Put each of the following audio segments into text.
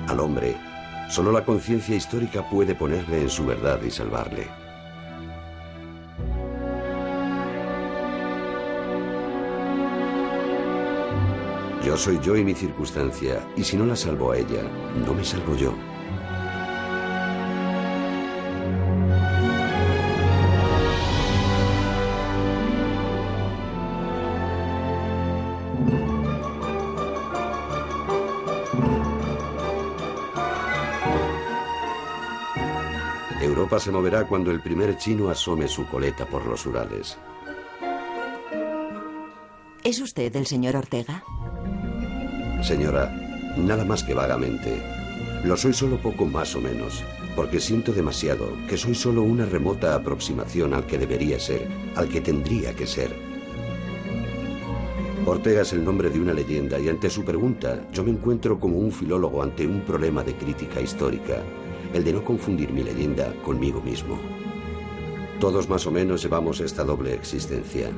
al hombre, solo la conciencia histórica puede ponerle en su verdad y salvarle. Yo soy yo y mi circunstancia, y si no la salvo a ella, no me salvo yo. Europa se moverá cuando el primer chino asome su coleta por los Urales. ¿Es usted el señor Ortega? Señora, nada más que vagamente. Lo soy solo poco más o menos, porque siento demasiado que soy solo una remota aproximación al que debería ser, al que tendría que ser. Ortega es el nombre de una leyenda y ante su pregunta yo me encuentro como un filólogo ante un problema de crítica histórica, el de no confundir mi leyenda conmigo mismo. Todos más o menos llevamos esta doble existencia,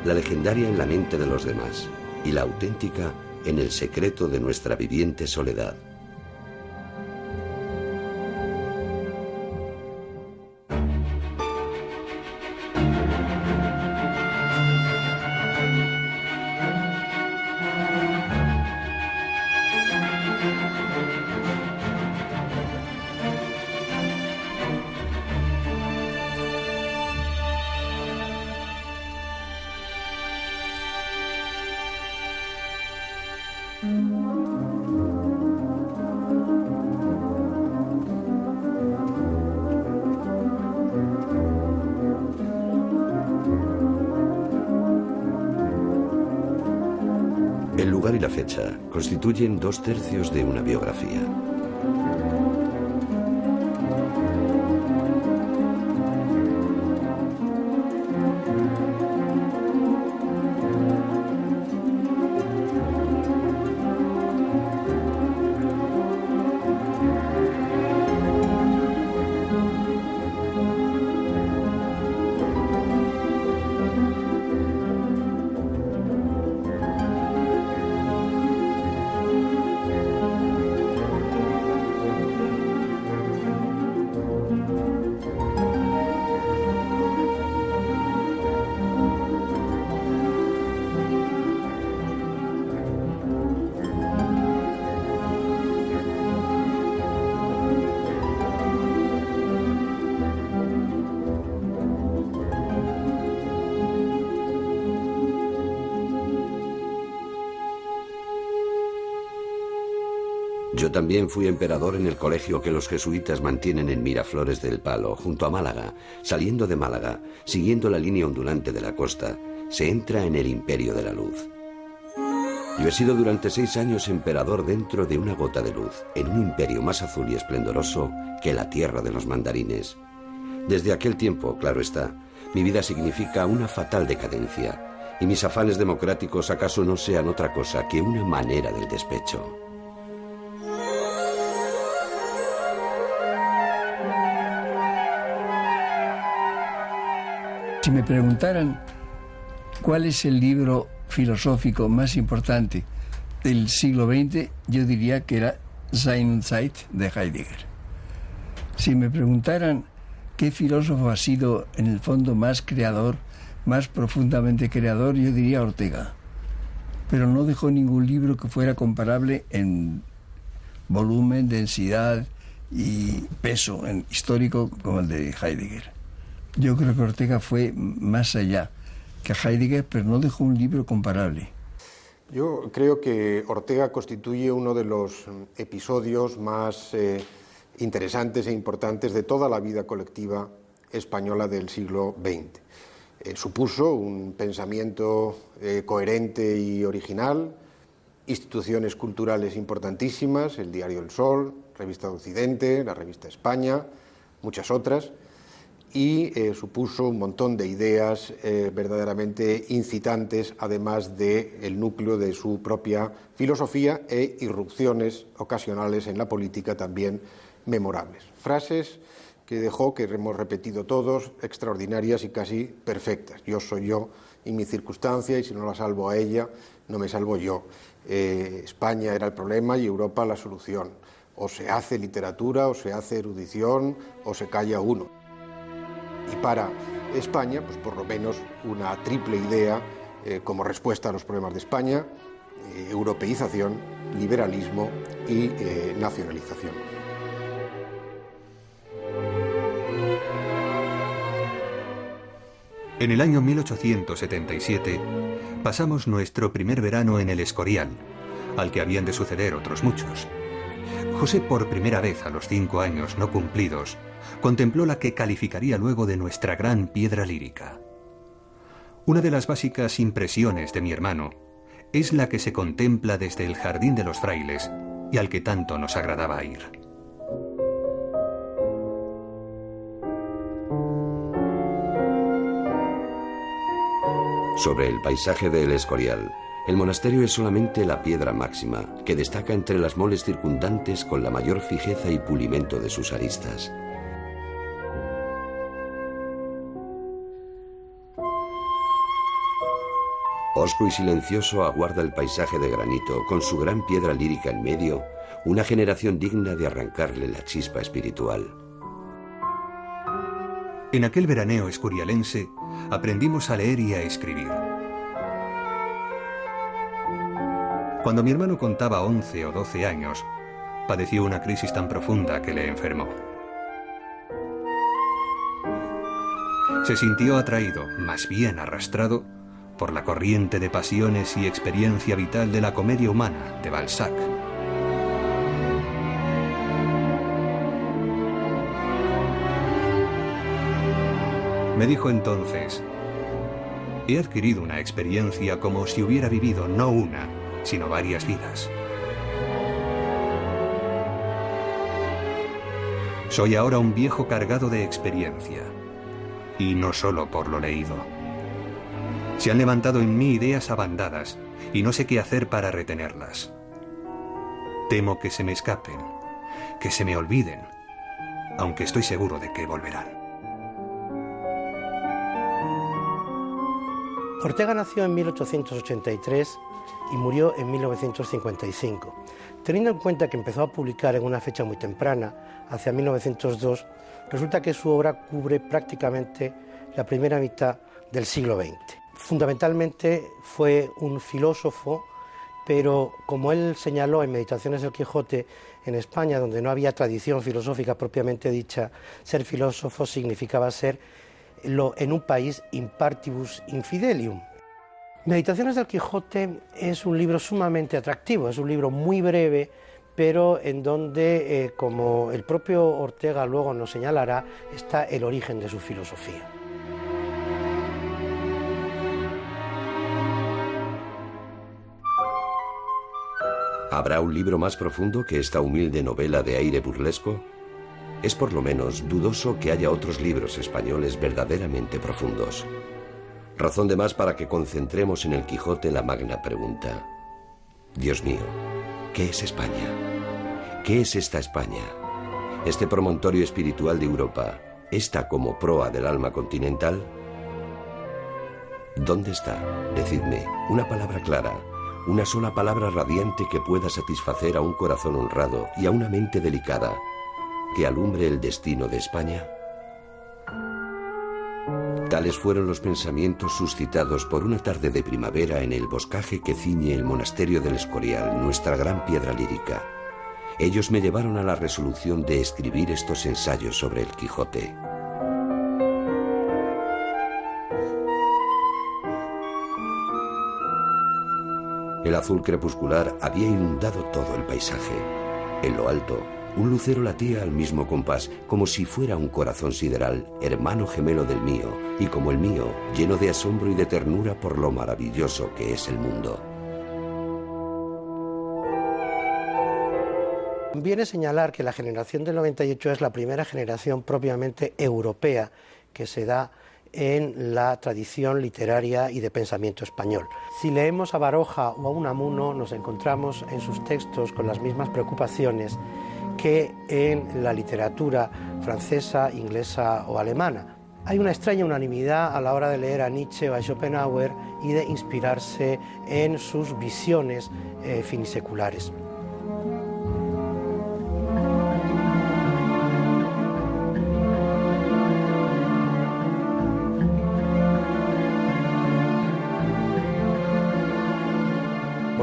la legendaria en la mente de los demás y la auténtica en el secreto de nuestra viviente soledad. El lugar y la fecha constituyen 2/3 de una biografía. Yo también fui emperador en el colegio que los jesuitas mantienen en Miraflores del Palo, junto a Málaga. Saliendo de Málaga, siguiendo la línea ondulante de la costa, se entra en el imperio de la luz. Yo he sido durante 6 años emperador dentro de una gota de luz, en un imperio más azul y esplendoroso que la tierra de los mandarines. Desde aquel tiempo, claro está, mi vida significa una fatal decadencia, y mis afanes democráticos acaso no sean otra cosa que una manera del despecho. Si me preguntaran cuál es el libro filosófico más importante del siglo XX, yo diría que era Sein und Zeit de Heidegger. Si me preguntaran qué filósofo ha sido en el fondo más creador, más profundamente creador, yo diría Ortega. Pero no dejó ningún libro que fuera comparable en volumen, densidad y peso histórico como el de Heidegger. Yo creo que Ortega fue más allá que Heidegger, pero no dejó un libro comparable. Yo creo que Ortega constituye uno de los episodios más interesantes e importantes de toda la vida colectiva española del siglo XX. Supuso un pensamiento coherente y original, instituciones culturales importantísimas, el diario El Sol, Revista de Occidente, la Revista España, muchas otras, y supuso un montón de ideas verdaderamente incitantes, además del núcleo de su propia filosofía e irrupciones ocasionales en la política también memorables. Frases que dejó, que hemos repetido todos, extraordinarias y casi perfectas. Yo soy yo y mi circunstancia, y si no la salvo a ella, no me salvo yo. España era el problema y Europa la solución. O se hace literatura, o se hace erudición, o se calla uno. Y para España, pues por lo menos una triple idea como respuesta a los problemas de España: europeización, liberalismo y nacionalización. En el año 1877 pasamos nuestro primer verano en el Escorial, al que habían de suceder otros muchos. José, por primera vez a los 5 años no cumplidos, contempló la que calificaría luego de nuestra gran piedra lírica. Una de las básicas impresiones de mi hermano es la que se contempla desde el Jardín de los Frailes y al que tanto nos agradaba ir. Sobre el paisaje del Escorial, el monasterio es solamente la piedra máxima, que destaca entre las moles circundantes con la mayor fijeza y pulimento de sus aristas. Hosco y silencioso aguarda el paisaje de granito, con su gran piedra lírica en medio, una generación digna de arrancarle la chispa espiritual. En aquel veraneo escorialense aprendimos a leer y a escribir. Cuando mi hermano contaba 11 o 12 años, padeció una crisis tan profunda que le enfermó. Se sintió atraído, más bien arrastrado, por la corriente de pasiones y experiencia vital de la comedia humana de Balzac. Me dijo entonces: he adquirido una experiencia como si hubiera vivido no una, sino varias vidas. Soy ahora un viejo cargado de experiencia, y no solo por lo leído. Se han levantado en mí ideas abandadas, y no sé qué hacer para retenerlas. Temo que se me escapen, que se me olviden, aunque estoy seguro de que volverán. Ortega nació en 1883 y murió en 1955. Teniendo en cuenta que empezó a publicar en una fecha muy temprana, hacia 1902, resulta que su obra cubre prácticamente la primera mitad del siglo XX. Fundamentalmente fue un filósofo, pero como él señaló en Meditaciones del Quijote, en España, donde no había tradición filosófica propiamente dicha, ser filósofo significaba ser en un país in partibus infidelium. Meditaciones del Quijote es un libro sumamente atractivo, es un libro muy breve, pero en donde, como el propio Ortega luego nos señalará, está el origen de su filosofía. ¿Habrá un libro más profundo que esta humilde novela de aire burlesco? Es por lo menos dudoso que haya otros libros españoles verdaderamente profundos. Razón de más para que concentremos en el Quijote la magna pregunta: Dios mío, ¿qué es España? ¿Qué es esta España? Este promontorio espiritual de Europa, ¿esta como proa del alma continental? ¿Dónde está? Decidme, una palabra clara, una sola palabra radiante que pueda satisfacer a un corazón honrado y a una mente delicada, que alumbre el destino de España. Tales fueron los pensamientos suscitados por una tarde de primavera en el boscaje que ciñe el monasterio del Escorial, nuestra gran piedra lírica. Ellos me llevaron a la resolución de escribir estos ensayos sobre el Quijote. El azul crepuscular había inundado todo el paisaje. En lo alto, un lucero latía al mismo compás, como si fuera un corazón sideral, hermano gemelo del mío, y como el mío, lleno de asombro y de ternura por lo maravilloso que es el mundo. Conviene señalar que la generación del 98 es la primera generación propiamente europea que se da en la tradición literaria y de pensamiento español. Si leemos a Baroja o a Unamuno, nos encontramos en sus textos con las mismas preocupaciones que en la literatura francesa, inglesa o alemana. Hay una extraña unanimidad a la hora de leer a Nietzsche o a Schopenhauer y de inspirarse en sus visiones finiseculares.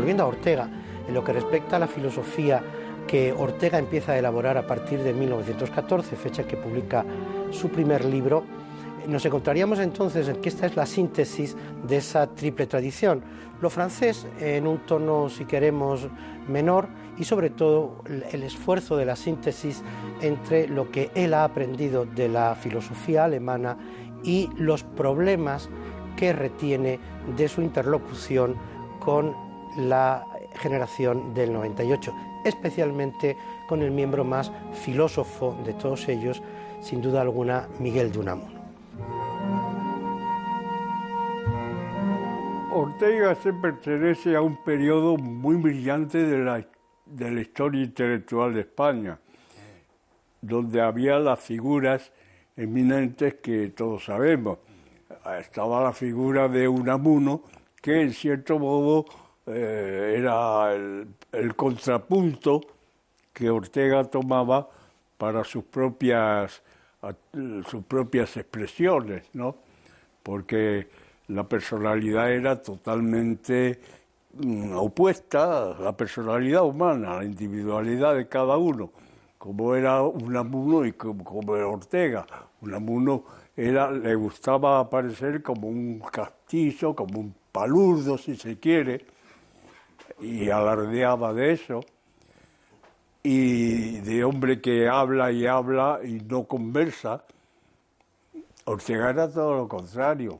volviendo a Ortega, en lo que respecta a la filosofía que Ortega empieza a elaborar a partir de 1914, fecha que publica su primer libro, nos encontraríamos entonces en que esta es la síntesis de esa triple tradición. Lo francés en un tono, si queremos, menor, y sobre todo el esfuerzo de la síntesis entre lo que él ha aprendido de la filosofía alemana y los problemas que retiene de su interlocución con la generación del 98, especialmente con el miembro más filósofo de todos ellos, sin duda alguna, Miguel de Unamuno. Ortega se pertenece a un periodo muy brillante de la historia intelectual de España, donde había las figuras eminentes que todos sabemos. Estaba la figura de Unamuno, que en cierto modo era el contrapunto que Ortega tomaba para sus propias expresiones, ¿no? Porque la personalidad era totalmente opuesta a la personalidad humana, a la individualidad de cada uno, como era Unamuno y como era Ortega. Unamuno le gustaba aparecer como un castizo, como un palurdo, si se quiere, y alardeaba de eso, y de hombre que habla y no conversa. Ortega era todo lo contrario,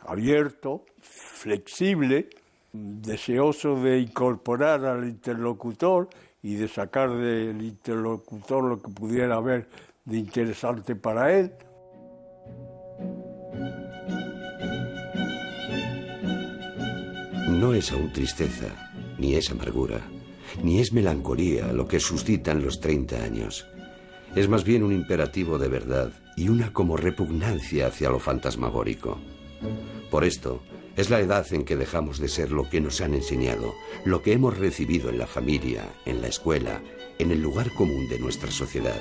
abierto, flexible, deseoso de incorporar al interlocutor y de sacar del interlocutor lo que pudiera haber de interesante para él. No es aún tristeza, ni es amargura, ni es melancolía lo que suscitan los 30 años. Es más bien un imperativo de verdad y una como repugnancia hacia lo fantasmagórico. Por esto, es la edad en que dejamos de ser lo que nos han enseñado, lo que hemos recibido en la familia, en la escuela, en el lugar común de nuestra sociedad.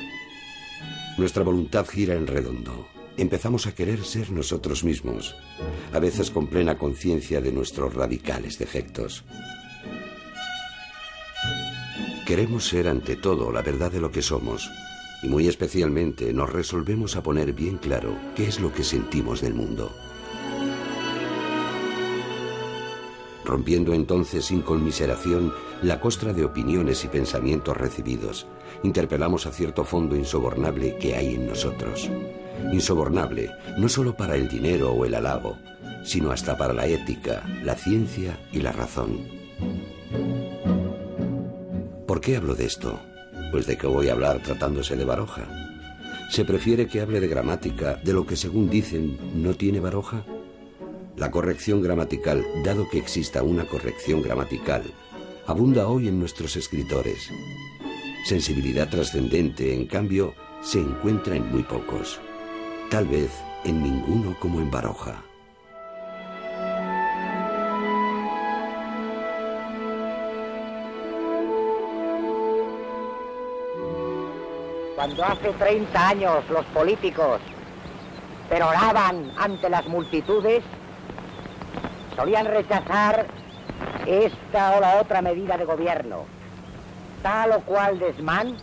Nuestra voluntad gira en redondo. Empezamos a querer ser nosotros mismos, a veces con plena conciencia de nuestros radicales defectos. Queremos ser ante todo la verdad de lo que somos, y muy especialmente nos resolvemos a poner bien claro qué es lo que sentimos del mundo. Rompiendo entonces sin conmiseración la costra de opiniones y pensamientos recibidos, interpelamos a cierto fondo insobornable que hay en nosotros. Insobornable no solo para el dinero o el halago, sino hasta para la ética, la ciencia y la razón. ¿Por qué hablo de esto? Pues de que voy a hablar tratándose de Baroja. ¿Se prefiere que hable de gramática, de lo que según dicen no tiene Baroja? La corrección gramatical, dado que exista una corrección gramatical, abunda hoy en nuestros escritores. Sensibilidad trascendente, en cambio, se encuentra en muy pocos. Tal vez en ninguno como en Baroja. Cuando hace 30 años los políticos peroraban ante las multitudes, solían rechazar esta o la otra medida de gobierno, tal o cual desmán,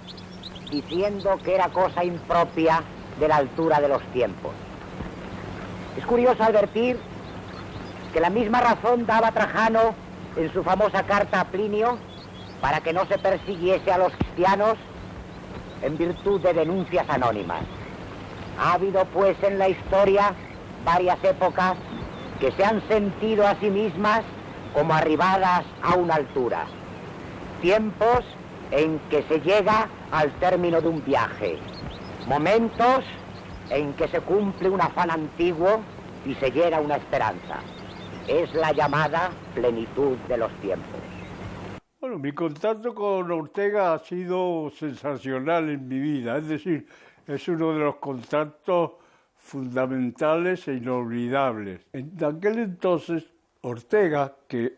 diciendo que era cosa impropia de la altura de los tiempos. Es curioso advertir que la misma razón daba Trajano en su famosa carta a Plinio para que no se persiguiese a los cristianos en virtud de denuncias anónimas. Ha habido pues en la historia varias épocas que se han sentido a sí mismas como arribadas a una altura. Tiempos en que se llega al término de un viaje. Momentos en que se cumple un afán antiguo y se hiera una esperanza. Es la llamada plenitud de los tiempos. Bueno, mi contacto con Ortega ha sido sensacional en mi vida, es decir, es uno de los contactos fundamentales e inolvidables. En aquel entonces, Ortega, que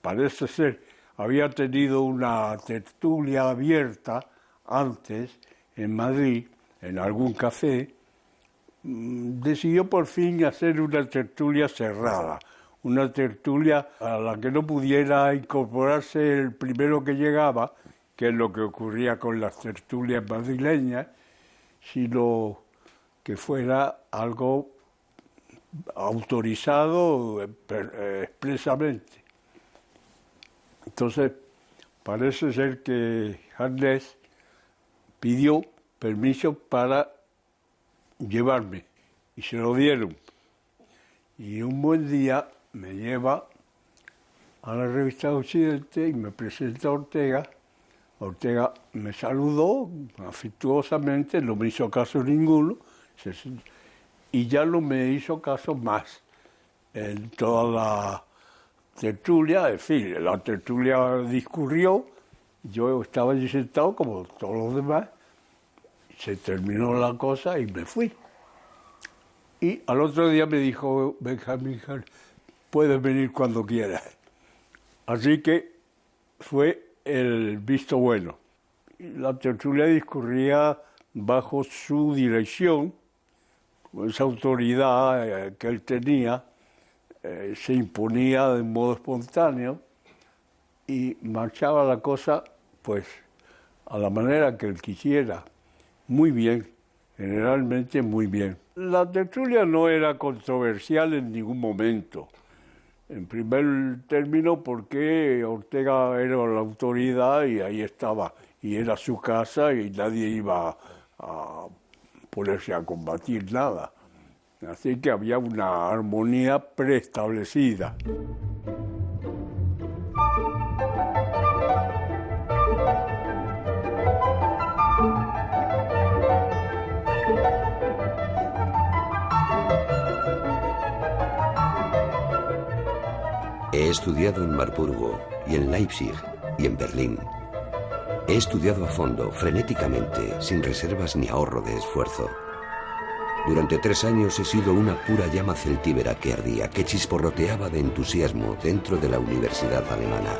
parece ser había tenido una tertulia abierta antes en Madrid, en algún café, decidió por fin hacer una tertulia cerrada, una tertulia a la que no pudiera incorporarse el primero que llegaba, que es lo que ocurría con las tertulias madrileñas, sino que fuera algo autorizado expresamente. Entonces, parece ser que Harnés pidió permiso para llevarme y se lo dieron. Y un buen día me lleva a la revista Occidente y me presenta a Ortega. Ortega me saludó afectuosamente, no me hizo caso ninguno, y ya no me hizo caso más en toda la tertulia. En fin, la tertulia discurrió, yo estaba allí sentado como todos los demás, se terminó la cosa y me fui. Y al otro día me dijo Benjamín, puedes venir cuando quieras. Así que fue el visto bueno. La tertulia discurría bajo su dirección, esa autoridad que él tenía, se imponía de modo espontáneo y marchaba la cosa pues a la manera que él quisiera, muy bien, generalmente muy bien. La tertulia no era controversial en ningún momento. En primer término porque Ortega era la autoridad y ahí estaba, y era su casa y nadie iba a ponerse a combatir nada. Así que había una armonía preestablecida. He estudiado en Marburgo y en Leipzig y en Berlín. He estudiado a fondo, frenéticamente, sin reservas ni ahorro de esfuerzo. Durante 3 años he sido una pura llama celtíbera que ardía, que chisporroteaba de entusiasmo dentro de la universidad alemana.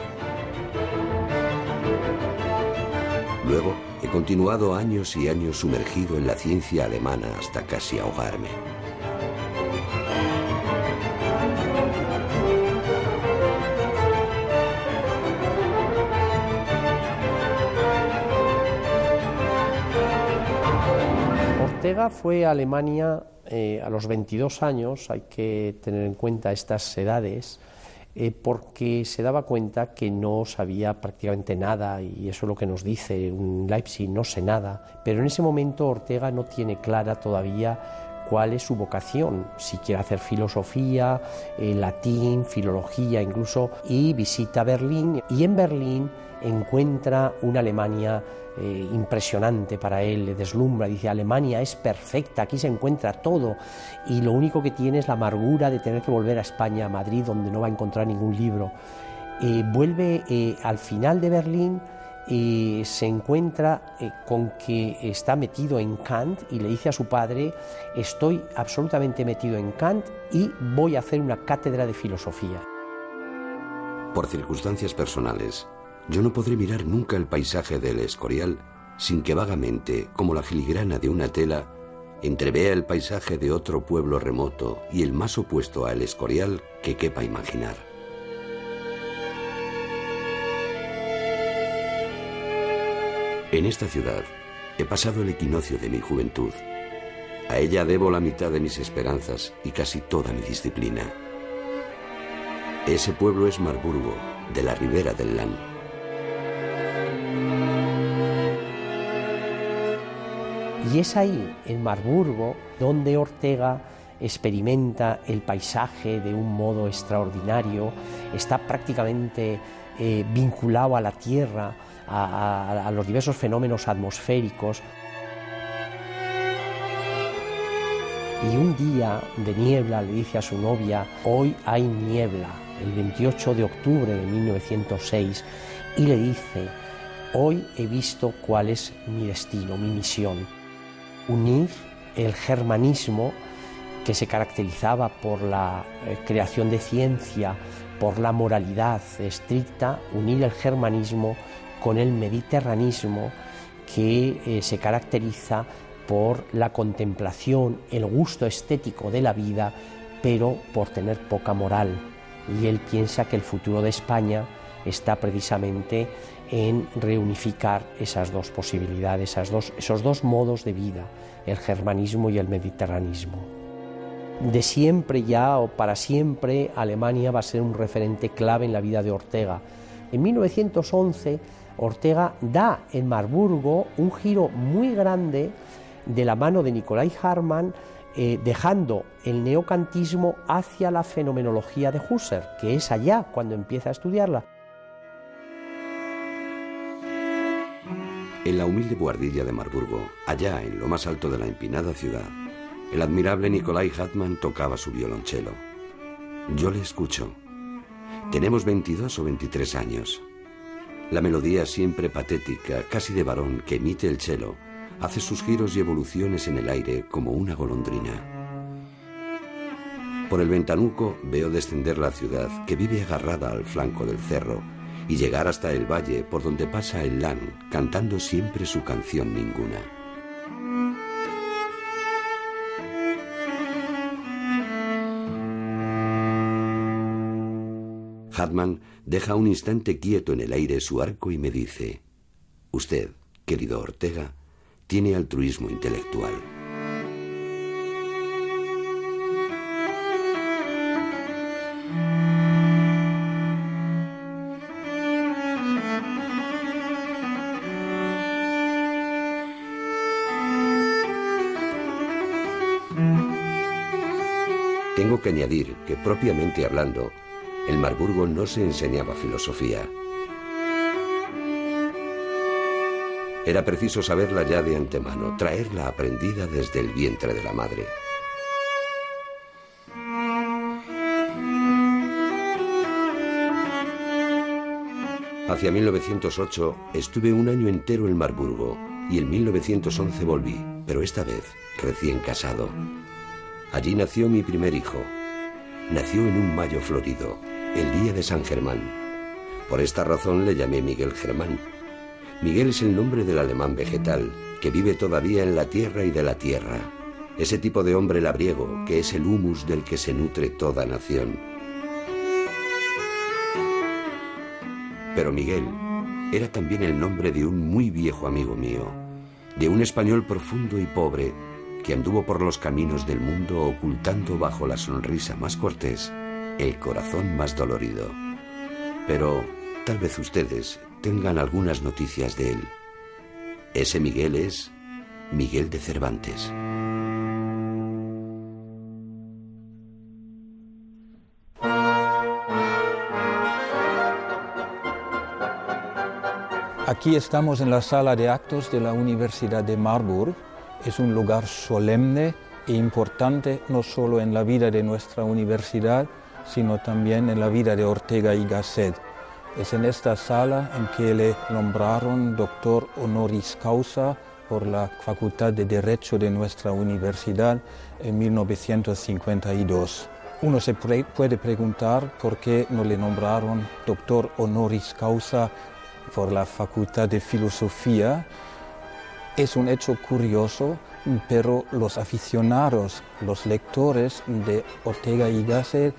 Luego he continuado años y años sumergido en la ciencia alemana hasta casi ahogarme. Ortega fue a Alemania a los 22 años, hay que tener en cuenta estas edades, porque se daba cuenta que no sabía prácticamente nada, y eso es lo que nos dice un Leipzig, no sé nada, pero en ese momento Ortega no tiene clara todavía cuál es su vocación, si quiere hacer filosofía, latín, filología incluso, y visita Berlín, y en Berlín encuentra una Alemania impresionante para él, le deslumbra, dice: Alemania es perfecta, aquí se encuentra todo, y lo único que tiene es la amargura de tener que volver a España, a Madrid, donde no va a encontrar ningún libro. Vuelve al final de Berlín, se encuentra con que está metido en Kant y le dice a su padre: estoy absolutamente metido en Kant y voy a hacer una cátedra de filosofía. Por circunstancias personales, yo no podré mirar nunca el paisaje del Escorial sin que vagamente, como la filigrana de una tela, entrevea el paisaje de otro pueblo remoto y el más opuesto al Escorial que quepa imaginar. En esta ciudad he pasado el equinoccio de mi juventud. A ella debo la mitad de mis esperanzas y casi toda mi disciplina. Ese pueblo es Marburgo, de la ribera del Lahn. Y es ahí, en Marburgo, donde Ortega experimenta el paisaje de un modo extraordinario, está prácticamente vinculado a la tierra, a los diversos fenómenos atmosféricos. Y un día de niebla le dice a su novia: hoy hay niebla, el 28 de octubre de 1906, y le dice: hoy he visto cuál es mi destino, mi misión. Unir el germanismo, que se caracterizaba por la creación de ciencia, por la moralidad estricta, unir el germanismo con el mediterranismo, que se caracteriza por la contemplación, el gusto estético de la vida, pero por tener poca moral. y él piensa que el futuro de España está precisamente en reunificar esas dos posibilidades, esos dos modos de vida, el germanismo y el mediterranismo. De siempre ya o para siempre Alemania va a ser un referente clave en la vida de Ortega. En 1911 Ortega da en Marburgo un giro muy grande de la mano de Nicolai Hartmann, dejando el neocantismo hacia la fenomenología de Husserl, que es allá cuando empieza a estudiarla. En la humilde buhardilla de Marburgo, allá en lo más alto de la empinada ciudad, el admirable Nicolai Hartmann tocaba su violonchelo. Yo le escucho. Tenemos 22 o 23 años. La melodía siempre patética, casi de varón, que emite el cello, hace sus giros y evoluciones en el aire como una golondrina. Por el ventanuco veo descender la ciudad que vive agarrada al flanco del cerro y llegar hasta el valle por donde pasa el Lahn, cantando siempre su canción ninguna. Hartmann deja un instante quieto en el aire su arco y me dice: usted, querido Ortega, tiene altruismo intelectual. Tengo que añadir que, propiamente hablando, en Marburgo no se enseñaba filosofía. Era preciso saberla ya de antemano, traerla aprendida desde el vientre de la madre. Hacia 1908 estuve un año entero en Marburgo y en 1911 volví, pero esta vez recién casado. Allí nació mi primer hijo. Nació en un mayo florido, el día de San Germán. Por esta razón le llamé Miguel Germán. Miguel es el nombre del alemán vegetal, que vive todavía en la tierra y de la tierra. Ese tipo de hombre labriego, que es el humus del que se nutre toda nación. Pero Miguel era también el nombre de un muy viejo amigo mío, de un español profundo y pobre, que anduvo por los caminos del mundo ocultando bajo la sonrisa más cortés el corazón más dolorido. Pero tal vez ustedes tengan algunas noticias de él. Ese Miguel es Miguel de Cervantes. Aquí estamos en la sala de actos de la Universidad de Marburg. Es un lugar solemne e importante no solo en la vida de nuestra universidad, sino también en la vida de Ortega y Gasset. Es en esta sala en que le nombraron doctor honoris causa por la Facultad de Derecho de nuestra universidad en 1952. Uno se puede preguntar por qué no le nombraron doctor honoris causa por la Facultad de Filosofía. Es un hecho curioso, pero los aficionados, los lectores de Ortega y Gasset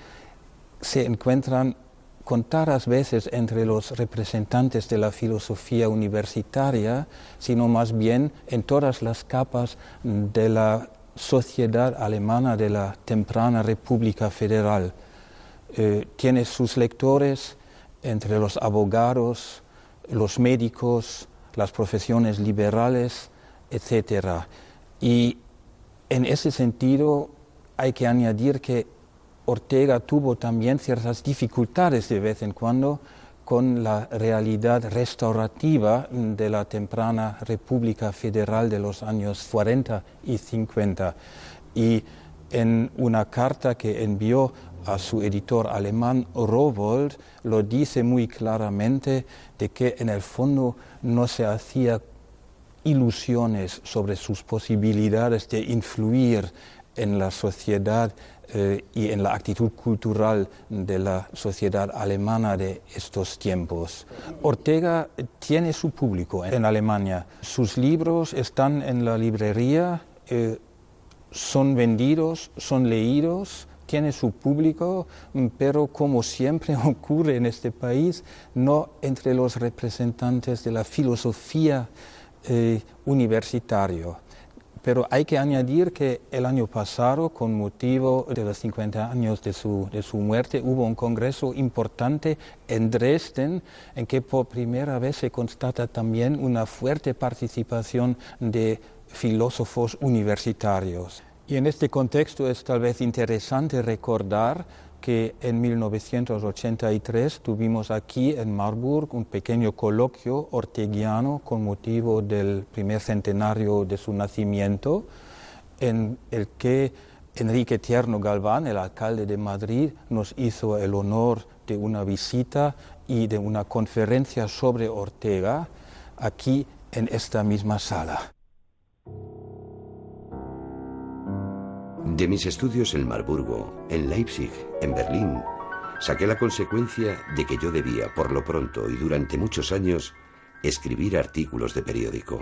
se encuentran contadas veces entre los representantes de la filosofía universitaria, sino más bien en todas las capas de la sociedad alemana de la temprana República Federal. Tiene sus lectores entre los abogados, los médicos, las profesiones liberales, etc. Y en ese sentido hay que añadir que Ortega tuvo también ciertas dificultades de vez en cuando con la realidad restaurativa de la temprana República Federal de los años 40 y 50. Y en una carta que envió a su editor alemán Rowohlt, lo dice muy claramente de que en el fondo no se hacía ilusiones sobre sus posibilidades de influir en la sociedad y en la actitud cultural de la sociedad alemana de estos tiempos. Ortega tiene su público en Alemania. Sus libros están en la librería, son vendidos, son leídos, tiene su público, pero como siempre ocurre en este país, no entre los representantes de la filosofía universitaria. Pero hay que añadir que el año pasado, con motivo de los 50 años de su muerte, hubo un congreso importante en Dresden, en que por primera vez se constata también una fuerte participación de filósofos universitarios. Y en este contexto es tal vez interesante recordar que en 1983 tuvimos aquí en Marburg un pequeño coloquio orteguiano con motivo del primer centenario de su nacimiento, en el que Enrique Tierno Galván, el alcalde de Madrid, nos hizo el honor de una visita y de una conferencia sobre Ortega aquí en esta misma sala. De mis estudios en Marburgo, en Leipzig, en Berlín, saqué la consecuencia de que yo debía, por lo pronto y durante muchos años, escribir artículos de periódico.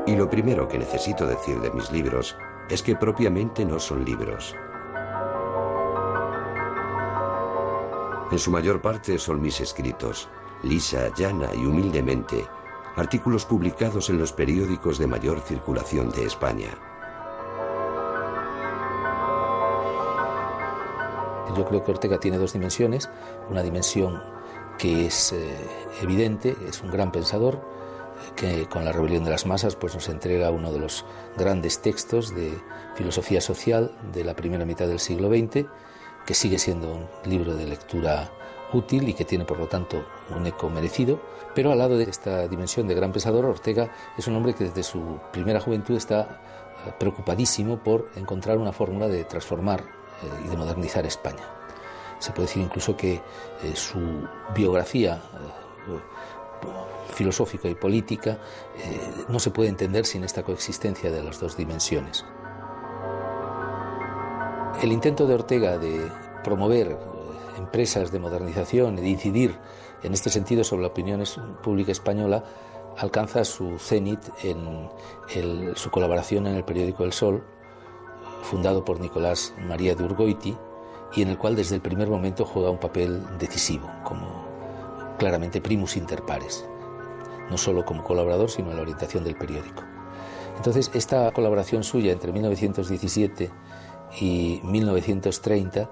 Y lo primero que necesito decir de mis libros es que propiamente no son libros. En su mayor parte son mis escritos, lisa, llana y humildemente, artículos publicados en los periódicos de mayor circulación de España. Yo creo que Ortega tiene dos dimensiones, una dimensión que es evidente, es un gran pensador, que con La rebelión de las masas pues nos entrega uno de los grandes textos de filosofía social de la primera mitad del siglo XX, que sigue siendo un libro de lectura útil y que tiene por lo tanto un eco merecido, pero al lado de esta dimensión de gran pensador, Ortega es un hombre que desde su primera juventud está preocupadísimo por encontrar una fórmula de transformar y de modernizar España. Se puede decir incluso que su biografía filosófica y política no se puede entender sin esta coexistencia de las dos dimensiones. El intento de Ortega de promover empresas de modernización y de incidir en este sentido sobre la opinión pública española alcanza su cenit en su colaboración en el periódico El Sol, fundado por Nicolás María de Urgoiti, y en el cual desde el primer momento juega un papel decisivo, como claramente primus inter pares, no solo como colaborador, sino en la orientación del periódico. Entonces, esta colaboración suya entre 1917 y 1930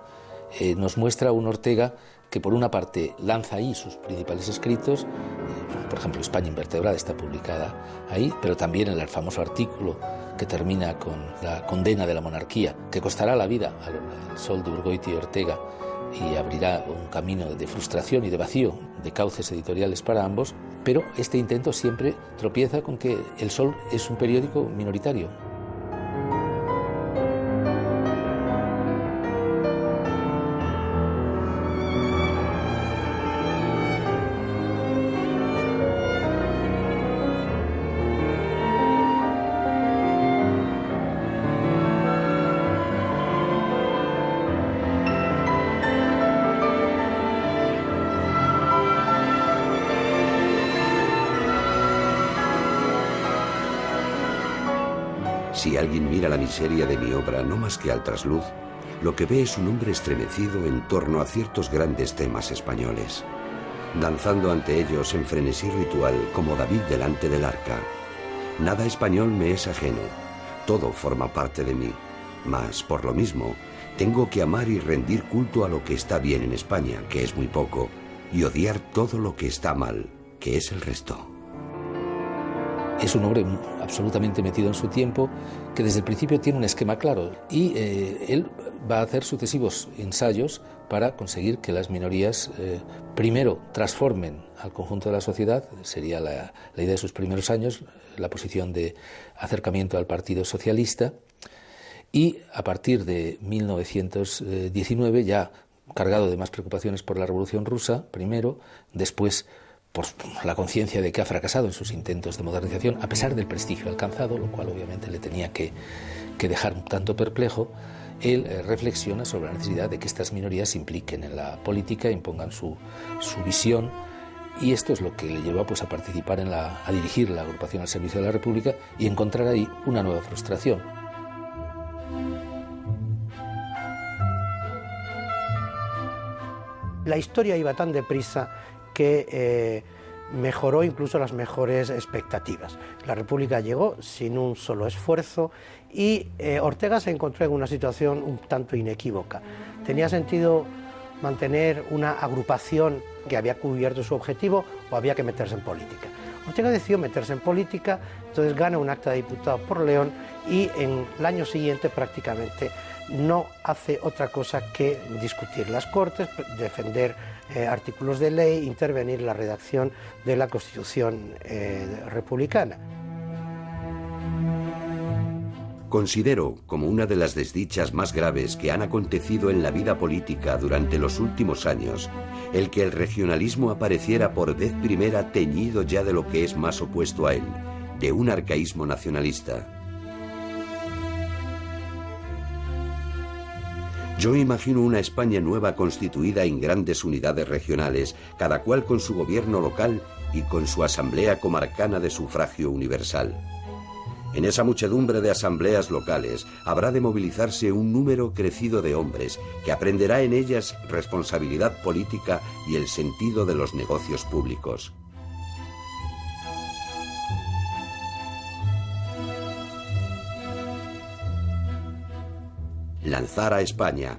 nos muestra un Ortega que por una parte lanza ahí sus principales escritos, por ejemplo España invertebrada está publicada ahí, pero también en el famoso artículo que termina con la condena de la monarquía, que costará la vida al Sol de Urgoiti y Ortega y abrirá un camino de frustración y de vacío de cauces editoriales para ambos, pero este intento siempre tropieza con que El Sol es un periódico minoritario. Si alguien mira la miseria de mi obra no más que al trasluz, lo que ve es un hombre estremecido en torno a ciertos grandes temas españoles, danzando ante ellos en frenesí ritual como David delante del arca. Nada español me es ajeno, todo forma parte de mí, mas, por lo mismo, tengo que amar y rendir culto a lo que está bien en España, que es muy poco, y odiar todo lo que está mal, que es el resto. Es un hombre absolutamente metido en su tiempo, que desde el principio tiene un esquema claro y él va a hacer sucesivos ensayos para conseguir que las minorías primero transformen al conjunto de la sociedad. Sería la idea de sus primeros años, la posición de acercamiento al Partido Socialista, y a partir de 1919, ya cargado de más preocupaciones por la Revolución Rusa, primero, después por la conciencia de que ha fracasado en sus intentos de modernización, a pesar del prestigio alcanzado, lo cual obviamente le tenía que dejar un tanto perplejo, él reflexiona sobre la necesidad de que estas minorías se impliquen en la política, impongan su visión, y esto es lo que le llevó pues, a participar a dirigir la agrupación al servicio de la República y encontrar ahí una nueva frustración. La historia iba tan deprisa que mejoró incluso las mejores expectativas. La República llegó sin un solo esfuerzo y Ortega se encontró en una situación un tanto inequívoca. Tenía sentido mantener una agrupación que había cubierto su objetivo o había que meterse en política. Ortega decidió meterse en política, entonces gana un acta de diputado por León y en el año siguiente prácticamente no hace otra cosa que discutir las Cortes, defender artículos de ley, intervenir en la redacción de la Constitución republicana. Considero como una de las desdichas más graves que han acontecido en la vida política durante los últimos años el que el regionalismo apareciera por vez primera teñido ya de lo que es más opuesto a él, de un arcaísmo nacionalista. Yo imagino una España nueva constituida en grandes unidades regionales, cada cual con su gobierno local y con su asamblea comarcana de sufragio universal. En esa muchedumbre de asambleas locales habrá de movilizarse un número crecido de hombres que aprenderá en ellas responsabilidad política y el sentido de los negocios públicos. Lanzar a España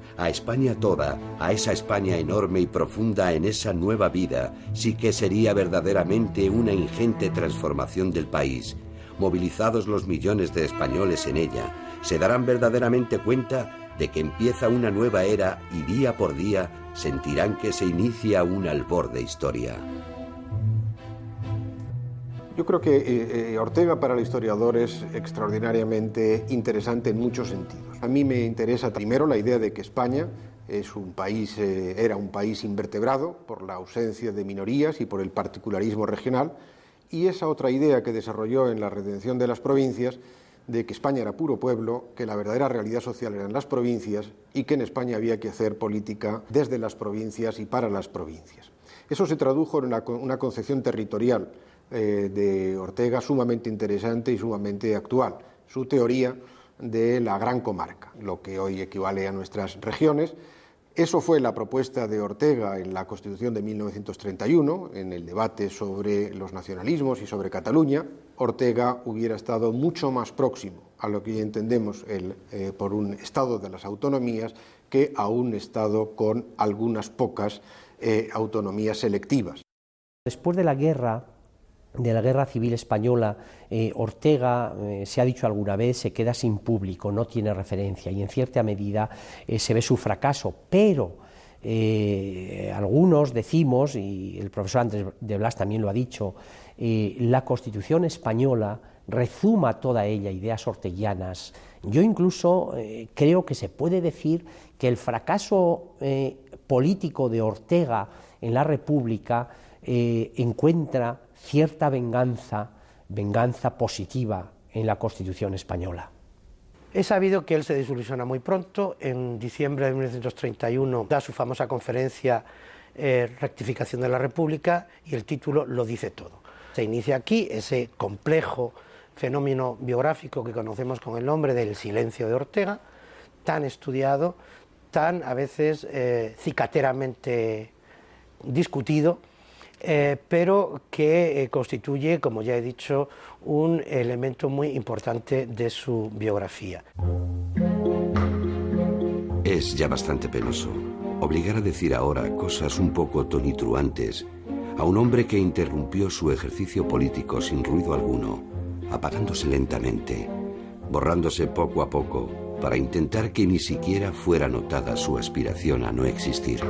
toda, a esa España enorme y profunda en esa nueva vida, sí que sería verdaderamente una ingente transformación del país. Movilizados los millones de españoles en ella, se darán verdaderamente cuenta de que empieza una nueva era y día por día sentirán que se inicia un albor de historia. Yo creo que Ortega para el historiador es extraordinariamente interesante en muchos sentidos. A mí me interesa primero la idea de que España es un país, era un país invertebrado por la ausencia de minorías y por el particularismo regional, y esa otra idea que desarrolló en la redención de las provincias, de que España era puro pueblo, que la verdadera realidad social eran las provincias y que en España había que hacer política desde las provincias y para las provincias. Eso se tradujo en una concepción territorial de Ortega sumamente interesante y sumamente actual, su teoría de la gran comarca, lo que hoy equivale a nuestras regiones. Eso fue la propuesta de Ortega en la Constitución de 1931, en el debate sobre los nacionalismos y sobre Cataluña. Ortega hubiera estado mucho más próximo a lo que hoy entendemos por un Estado de las autonomías que a un Estado con algunas pocas autonomías selectivas. Después de la guerra civil española, Ortega, se ha dicho alguna vez, se queda sin público, no tiene referencia y en cierta medida se ve su fracaso, pero algunos decimos, y el profesor Andrés de Blas también lo ha dicho, la Constitución española rezuma toda ella ideas orteguianas. Yo incluso creo que se puede decir que el fracaso político de Ortega en la República encuentra cierta venganza positiva en la Constitución española. He sabido que él se desilusiona muy pronto. En diciembre de 1931 da su famosa conferencia Rectificación de la República y el título lo dice todo. Se inicia aquí ese complejo fenómeno biográfico que conocemos con el nombre del silencio de Ortega, tan estudiado, tan a veces cicateramente discutido, pero que constituye, como ya he dicho, un elemento muy importante de su biografía. Es ya bastante penoso obligar a decir ahora cosas un poco tonitruantes a un hombre que interrumpió su ejercicio político sin ruido alguno, apagándose lentamente, borrándose poco a poco para intentar que ni siquiera fuera notada su aspiración a no existir.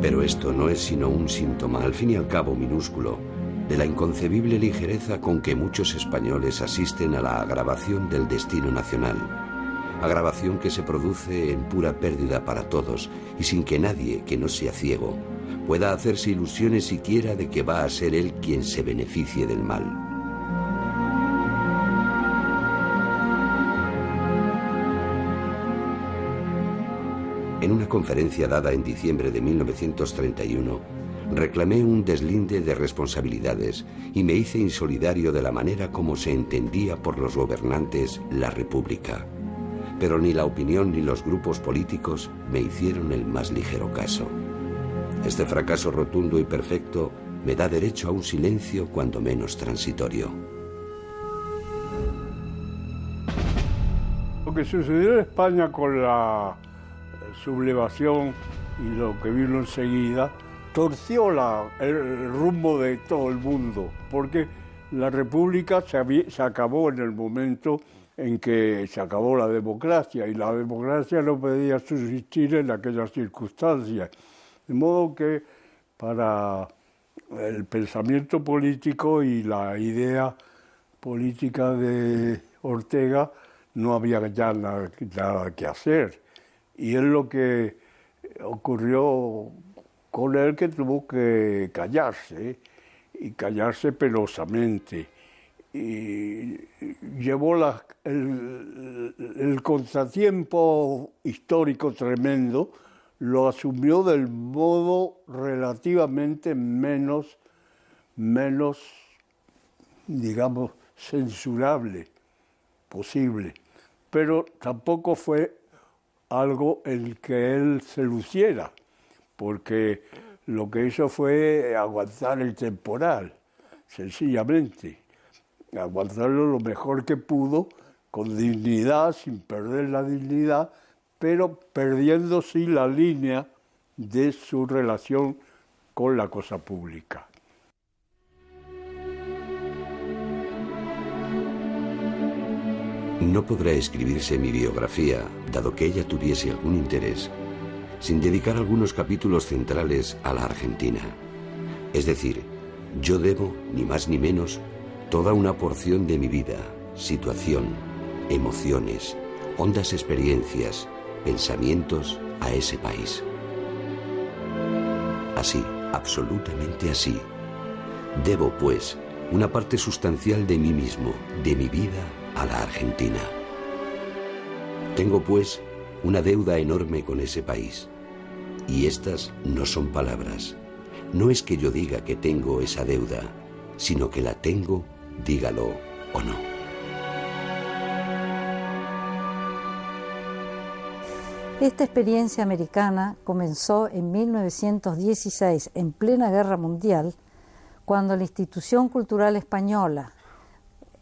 Pero esto no es sino un síntoma, al fin y al cabo minúsculo, de la inconcebible ligereza con que muchos españoles asisten a la agravación del destino nacional, agravación que se produce en pura pérdida para todos y sin que nadie, que no sea ciego, pueda hacerse ilusiones siquiera de que va a ser él quien se beneficie del mal. En una conferencia dada en diciembre de 1931, reclamé un deslinde de responsabilidades y me hice insolidario de la manera como se entendía por los gobernantes la República. pero ni la opinión ni los grupos políticos me hicieron el más ligero caso. Este fracaso rotundo y perfecto me da derecho a un silencio cuando menos transitorio. Lo que sucedió en España con la sublevación y lo que vino enseguida torció el rumbo de todo el mundo, porque la República se acabó en el momento en que se acabó la democracia, y la democracia no podía subsistir en aquellas circunstancias. De modo que para el pensamiento político y la idea política de Ortega no había ya nada que hacer. Y es lo que ocurrió con él, que tuvo que callarse, y callarse penosamente. Y llevó el contratiempo histórico tremendo, lo asumió del modo relativamente menos, digamos, censurable posible. Pero tampoco fue algo en que él se luciera, porque lo que hizo fue aguantar el temporal, sencillamente. Aguantarlo lo mejor que pudo, con dignidad, sin perder la dignidad, pero perdiendo sí la línea de su relación con la cosa pública. No podrá escribirse mi biografía, dado que ella tuviese algún interés, sin dedicar algunos capítulos centrales a la Argentina. Es decir, yo debo, ni más ni menos, toda una porción de mi vida, situación, emociones, hondas experiencias, pensamientos a ese país. Así, absolutamente así. Debo, pues, una parte sustancial de mí mismo, de mi vida, a la Argentina. Tengo, pues, una deuda enorme con ese país. Y estas no son palabras. No es que yo diga que tengo esa deuda, sino que la tengo, dígalo o no. Esta experiencia americana comenzó en 1916, en plena Guerra Mundial, cuando la Institución Cultural Española,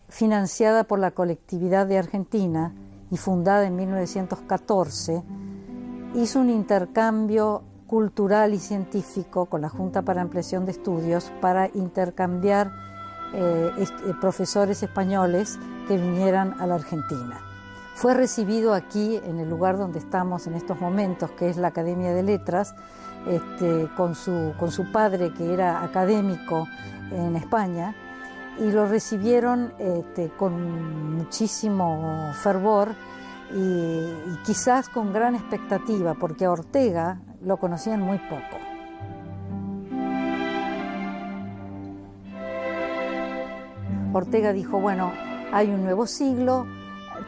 financiada por la Colectividad de Argentina y fundada en 1914, hizo un intercambio cultural y científico con la Junta para Ampliación de Estudios para intercambiar profesores españoles que vinieran a la Argentina. Fue recibido aquí, en el lugar donde estamos en estos momentos, que es la Academia de Letras, con su padre, que era académico en España, y lo recibieron con muchísimo fervor y quizás con gran expectativa, porque a Ortega lo conocían muy poco. Ortega dijo, bueno, hay un nuevo siglo,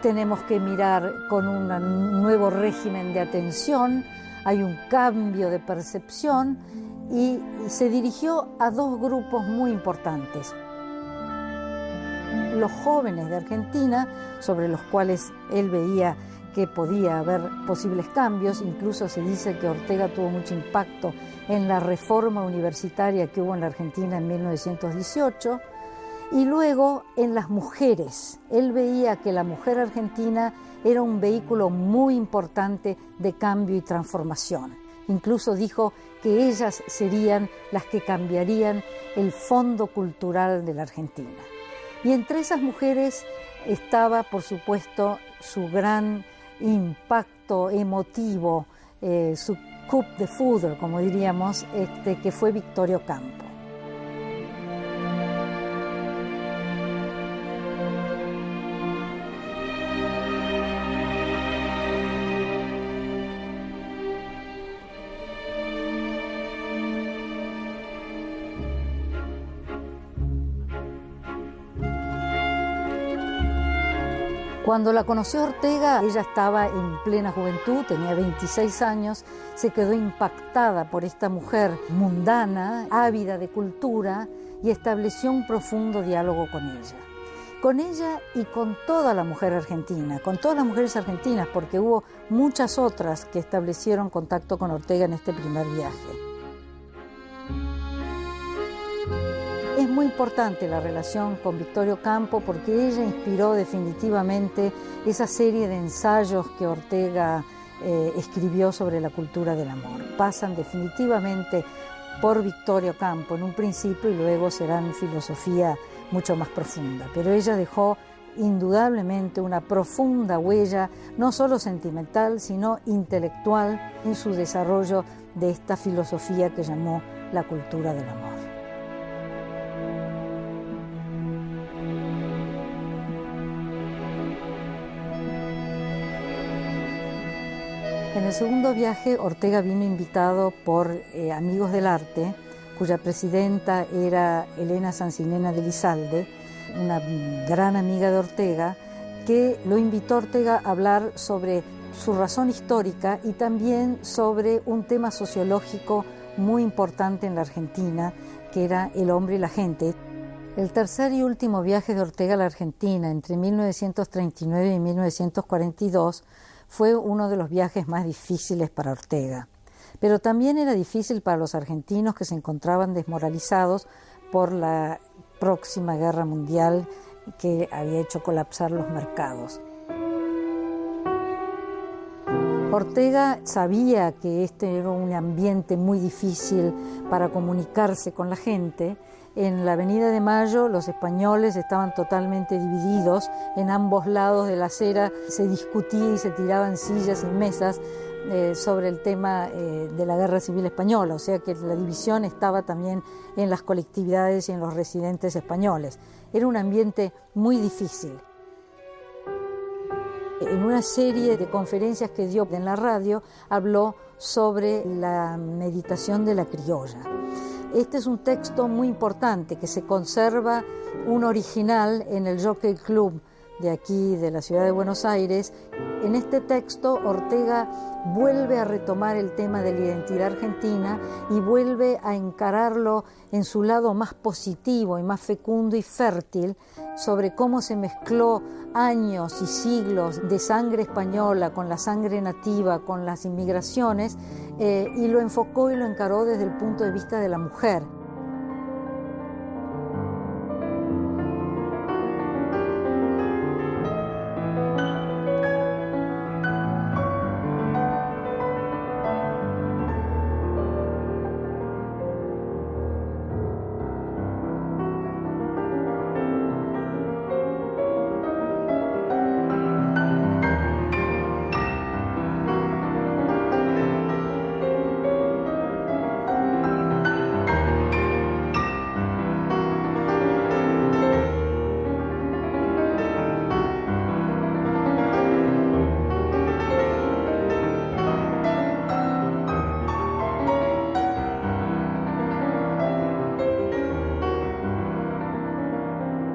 tenemos que mirar con un nuevo régimen de atención, hay un cambio de percepción, y se dirigió a dos grupos muy importantes. Los jóvenes de Argentina, sobre los cuales él veía que podía haber posibles cambios, incluso se dice que Ortega tuvo mucho impacto en la reforma universitaria que hubo en la Argentina en 1918, y luego en las mujeres. Él veía que la mujer argentina era un vehículo muy importante de cambio y transformación. Incluso dijo que ellas serían las que cambiarían el fondo cultural de la Argentina. Y entre esas mujeres estaba, por supuesto, su gran impacto emotivo, su coup de foudre, como diríamos, que fue Victoria Ocampo. Cuando la conoció Ortega, ella estaba en plena juventud, tenía 26 años, se quedó impactada por esta mujer mundana, ávida de cultura, y estableció un profundo diálogo con ella. con ella y con toda la mujer argentina, con todas las mujeres argentinas, porque hubo muchas otras que establecieron contacto con Ortega en este primer viaje. Es muy importante la relación con Victoria Ocampo porque ella inspiró definitivamente esa serie de ensayos que Ortega escribió sobre la cultura del amor. Pasan definitivamente por Victoria Ocampo en un principio y luego serán filosofía mucho más profunda. Pero ella dejó indudablemente una profunda huella, no solo sentimental, sino intelectual en su desarrollo de esta filosofía que llamó la cultura del amor. En el segundo viaje, Ortega vino invitado por Amigos del Arte, cuya presidenta era Elena Sancinena de Elizalde, una gran amiga de Ortega, que lo invitó a Ortega a hablar sobre su razón histórica y también sobre un tema sociológico muy importante en la Argentina, que era el hombre y la gente. El tercer y último viaje de Ortega a la Argentina, entre 1939 y 1942, fue uno de los viajes más difíciles para Ortega. Pero también era difícil para los argentinos que se encontraban desmoralizados por la próxima guerra mundial que había hecho colapsar los mercados. Ortega sabía que este era un ambiente muy difícil para comunicarse con la gente. En la Avenida de Mayo los españoles estaban totalmente divididos, en ambos lados de la acera se discutía y se tiraban sillas y mesas sobre el tema de la Guerra Civil Española, o sea que la división estaba también en las colectividades y en los residentes españoles. Era un ambiente muy difícil. En una serie de conferencias que dio en la radio habló sobre la meditación de la criolla. Este es un texto muy importante que se conserva un original en el Jockey Club de aquí, de la ciudad de Buenos Aires. En este texto Ortega vuelve a retomar el tema de la identidad argentina y vuelve a encararlo en su lado más positivo y más fecundo y fértil sobre cómo se mezcló años y siglos de sangre española con la sangre nativa, con las inmigraciones, y lo enfocó y lo encaró desde el punto de vista de la mujer.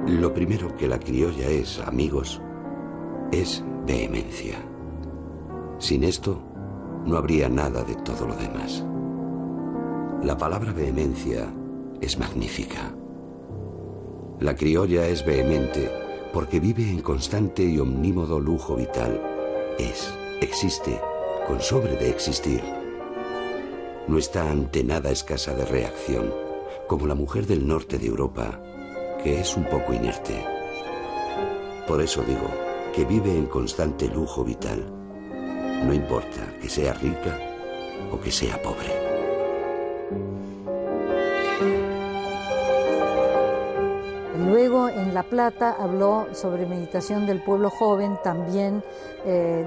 Lo primero que la criolla es, amigos, es vehemencia. Sin esto, no habría nada de todo lo demás. La palabra vehemencia es magnífica. La criolla es vehemente porque vive en constante y omnímodo lujo vital. Existe, con sobre de existir. No está ante nada escasa de reacción, como la mujer del norte de Europa, que es un poco inerte. Por eso digo que vive en constante lujo vital. No importa que sea rica o que sea pobre. Luego en La Plata habló sobre meditación del pueblo joven, también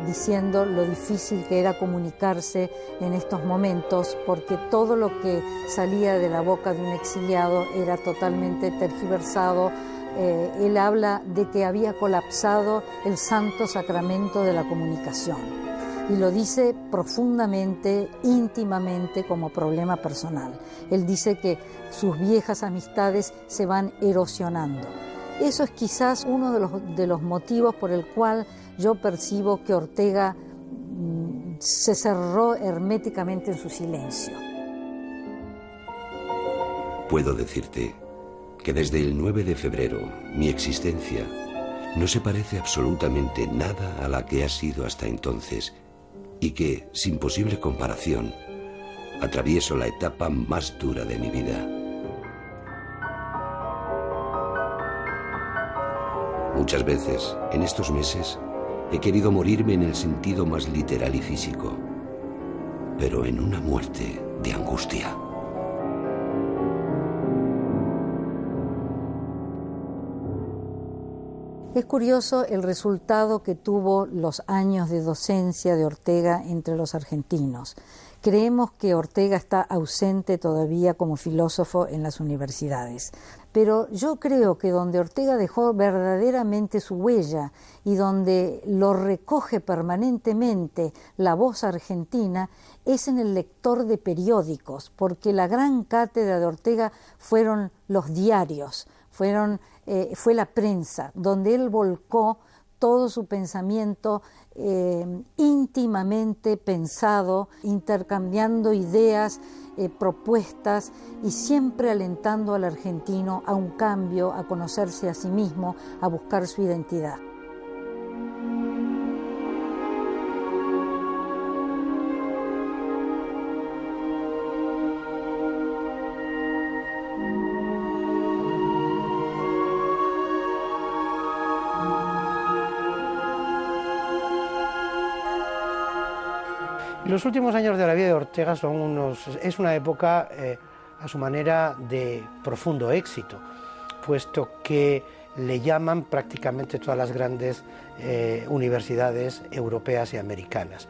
diciendo lo difícil que era comunicarse en estos momentos, porque todo lo que salía de la boca de un exiliado era totalmente tergiversado. Él habla de que había colapsado el santo sacramento de la comunicación y lo dice profundamente, íntimamente, como problema personal. Él dice que sus viejas amistades se van erosionando. Eso es quizás uno de los motivos por el cual yo percibo que Ortega se cerró herméticamente en su silencio. Puedo decirte que desde el 9 de febrero mi existencia no se parece absolutamente nada a la que ha sido hasta entonces y que, sin posible comparación, atravieso la etapa más dura de mi vida. Muchas veces, en estos meses, he querido morirme en el sentido más literal y físico, pero en una muerte de angustia. Es curioso el resultado que tuvo los años de docencia de Ortega entre los argentinos. Creemos que Ortega está ausente todavía como filósofo en las universidades, pero yo creo que donde Ortega dejó verdaderamente su huella y donde lo recoge permanentemente la voz argentina es en el lector de periódicos, porque la gran cátedra de Ortega fueron los diarios, fue la prensa, donde él volcó todo su pensamiento íntimamente pensado, intercambiando ideas, propuestas y siempre alentando al argentino a un cambio, a conocerse a sí mismo, a buscar su identidad. Los últimos años de la vida de Ortega es una época, a su manera, de profundo éxito, puesto que le llaman prácticamente todas las grandes universidades europeas y americanas.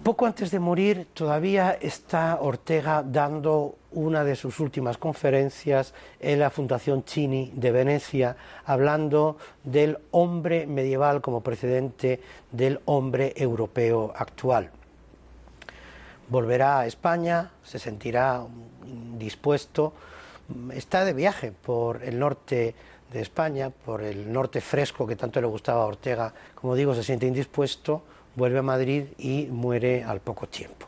Poco antes de morir, todavía está Ortega dando una de sus últimas conferencias en la Fundación Cini de Venecia, hablando del hombre medieval como precedente del hombre europeo actual. Volverá a España, se sentirá dispuesto, está de viaje por el norte de España, por el norte fresco que tanto le gustaba a Ortega, como digo, se siente indispuesto, vuelve a Madrid y muere al poco tiempo.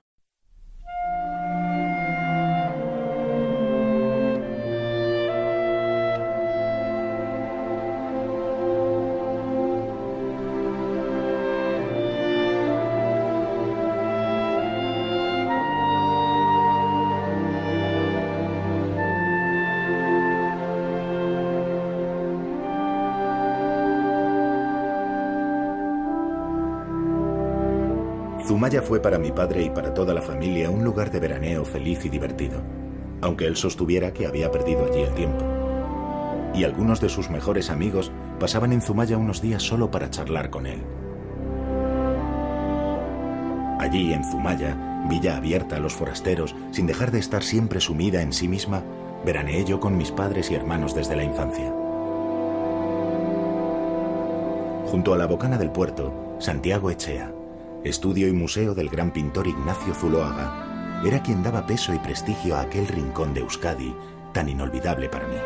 Zumaya fue para mi padre y para toda la familia un lugar de veraneo feliz y divertido, aunque él sostuviera que había perdido allí el tiempo. Y algunos de sus mejores amigos pasaban en Zumaya unos días solo para charlar con él. Allí, en Zumaya, villa abierta a los forasteros, sin dejar de estar siempre sumida en sí misma, veraneé yo con mis padres y hermanos desde la infancia. Junto a la bocana del puerto, Santiago Echea, estudio y museo del gran pintor Ignacio Zuloaga, era quien daba peso y prestigio a aquel rincón de Euskadi tan inolvidable para mí.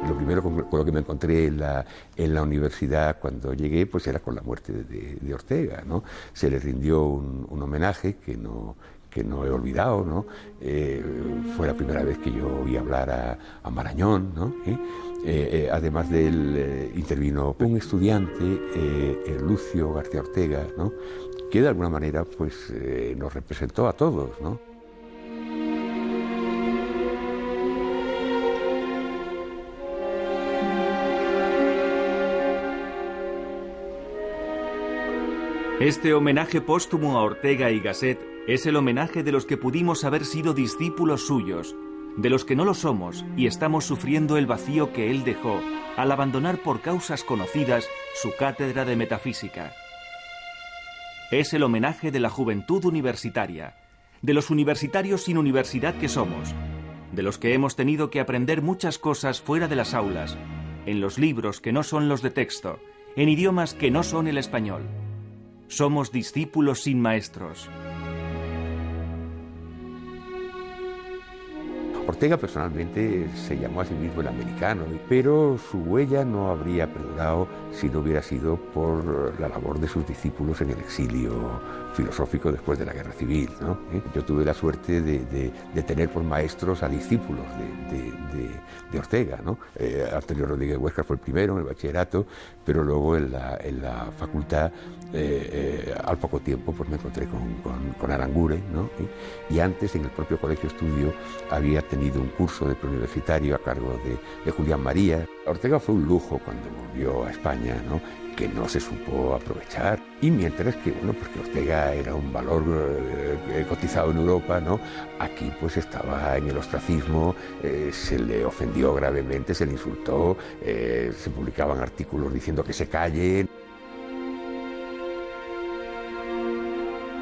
Lo primero con lo que me encontré en la universidad cuando llegué, pues era con la muerte de Ortega, ¿no? Se le rindió un homenaje que no he olvidado, ¿no? Fue la primera vez que yo oí hablar a Marañón, ¿no? Además de él intervino un estudiante, Lucio García Ortega, ¿no? Que de alguna manera pues nos representó a todos, ¿no? Este homenaje póstumo a Ortega y Gasset es el homenaje de los que pudimos haber sido discípulos suyos, de los que no lo somos y estamos sufriendo el vacío que él dejó al abandonar por causas conocidas su cátedra de metafísica. Es el homenaje de la juventud universitaria, de los universitarios sin universidad que somos, de los que hemos tenido que aprender muchas cosas fuera de las aulas, en los libros que no son los de texto, en idiomas que no son el español. Somos discípulos sin maestros. Ortega personalmente se llamó a sí mismo el americano, pero su huella no habría perdurado si no hubiera sido por la labor de sus discípulos en el exilio filosófico después de la Guerra Civil, ¿no? Yo tuve la suerte de tener por maestros a discípulos de Ortega, ¿no? Antonio Rodríguez Huescar fue el primero en el bachillerato, pero luego en la facultad, al poco tiempo, pues me encontré con Aranguren, ¿no? Y antes, en el propio Colegio Estudio, había tenido un curso de preuniversitario a cargo de Julián María. Ortega fue un lujo cuando volvió a España, ¿no? Que no se supo aprovechar. Y mientras que, bueno, pues que Ortega era un valor cotizado en Europa, ¿no? Aquí pues estaba en el ostracismo, se le ofendió gravemente, se le insultó, se publicaban artículos diciendo que se calle.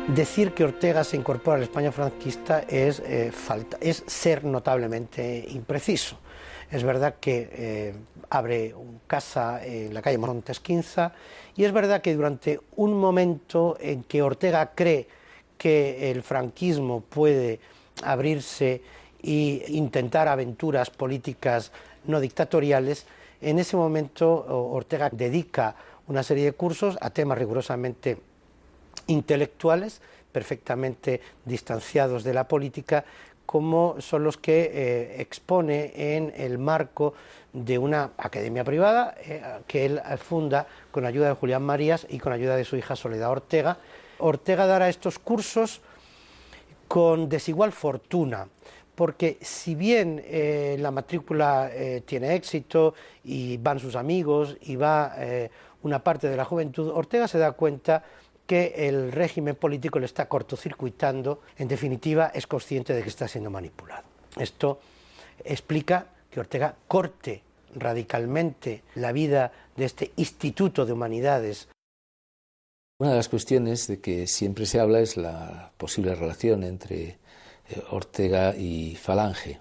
Decir que Ortega se incorpora a la España franquista es ser notablemente impreciso. Es verdad que abre casa en la calle Montes Quinza y es verdad que durante un momento en que Ortega cree que el franquismo puede abrirse e intentar aventuras políticas no dictatoriales, en ese momento Ortega dedica una serie de cursos a temas rigurosamente intelectuales, perfectamente distanciados de la política, como son los que expone en el marco de una academia privada que él funda con ayuda de Julián Marías y con ayuda de su hija Soledad Ortega. Ortega dará estos cursos con desigual fortuna, porque si bien la matrícula tiene éxito y van sus amigos y va una parte de la juventud, Ortega se da cuenta que el régimen político le está cortocircuitando, en definitiva es consciente de que está siendo manipulado. Esto explica que Ortega corte radicalmente la vida de este Instituto de Humanidades. Una de las cuestiones de que siempre se habla es la posible relación entre Ortega y Falange.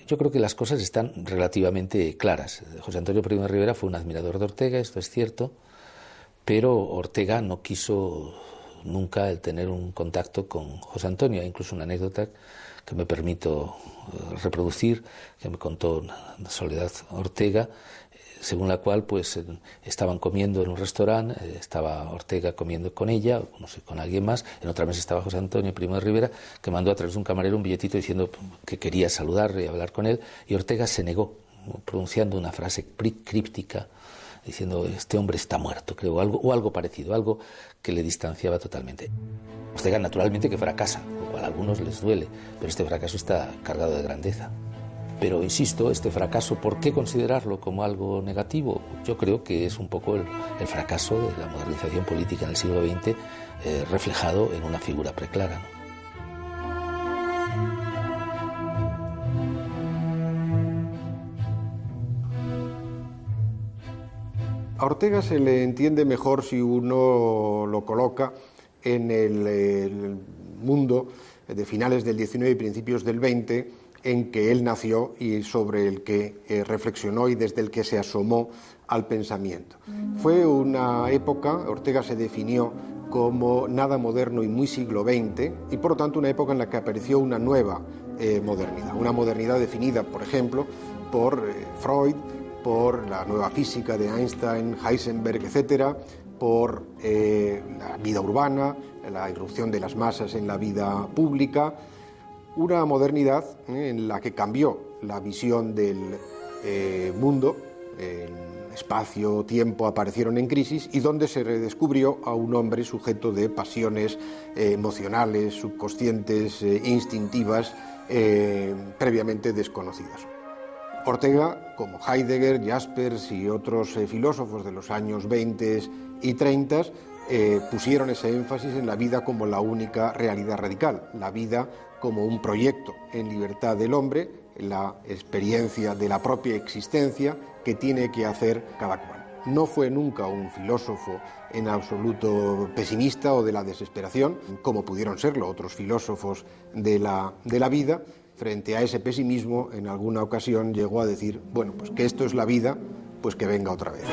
Yo creo que las cosas están relativamente claras. José Antonio Primo de Rivera fue un admirador de Ortega, esto es cierto, pero Ortega no quiso nunca el tener un contacto con José Antonio. Hay incluso una anécdota que me permito reproducir, que me contó Soledad Ortega, según la cual pues estaban comiendo en un restaurante, estaba Ortega comiendo con ella, no sé, con alguien más, en otra mesa estaba José Antonio Primo de Rivera, que mandó a través de un camarero un billetito diciendo que quería saludarle y hablar con él, y Ortega se negó, pronunciando una frase críptica, diciendo este hombre está muerto, creo, o algo parecido, algo que le distanciaba totalmente. Ortega naturalmente que fracasa, lo cual a algunos les duele, pero este fracaso está cargado de grandeza. Pero insisto, este fracaso, ¿por qué considerarlo como algo negativo? Yo creo que es un poco el fracaso de la modernización política en el siglo XX reflejado en una figura preclara, ¿no? A Ortega se le entiende mejor si uno lo coloca en el mundo de finales del XIX y principios del XX, en que él nació y sobre el que reflexionó y desde el que se asomó al pensamiento. Fue una época, Ortega se definió como nada moderno y muy siglo XX, y por lo tanto una época en la que apareció una nueva modernidad, una modernidad definida, por ejemplo, por Freud, por la nueva física de Einstein, Heisenberg, etcétera, por la vida urbana, la irrupción de las masas en la vida pública, una modernidad en la que cambió la visión del mundo, el espacio, tiempo aparecieron en crisis y donde se redescubrió a un hombre sujeto de pasiones emocionales, subconscientes, instintivas, previamente desconocidas. Ortega, como Heidegger, Jaspers y otros filósofos de los años 20 y 30, pusieron ese énfasis en la vida como la única realidad radical, la vida como un proyecto en libertad del hombre, la experiencia de la propia existencia que tiene que hacer cada cual. No fue nunca un filósofo en absoluto pesimista o de la desesperación, como pudieron serlo otros filósofos de la vida. Frente a ese pesimismo, en alguna ocasión llegó a decir, bueno, pues que esto es la vida, pues que venga otra vez.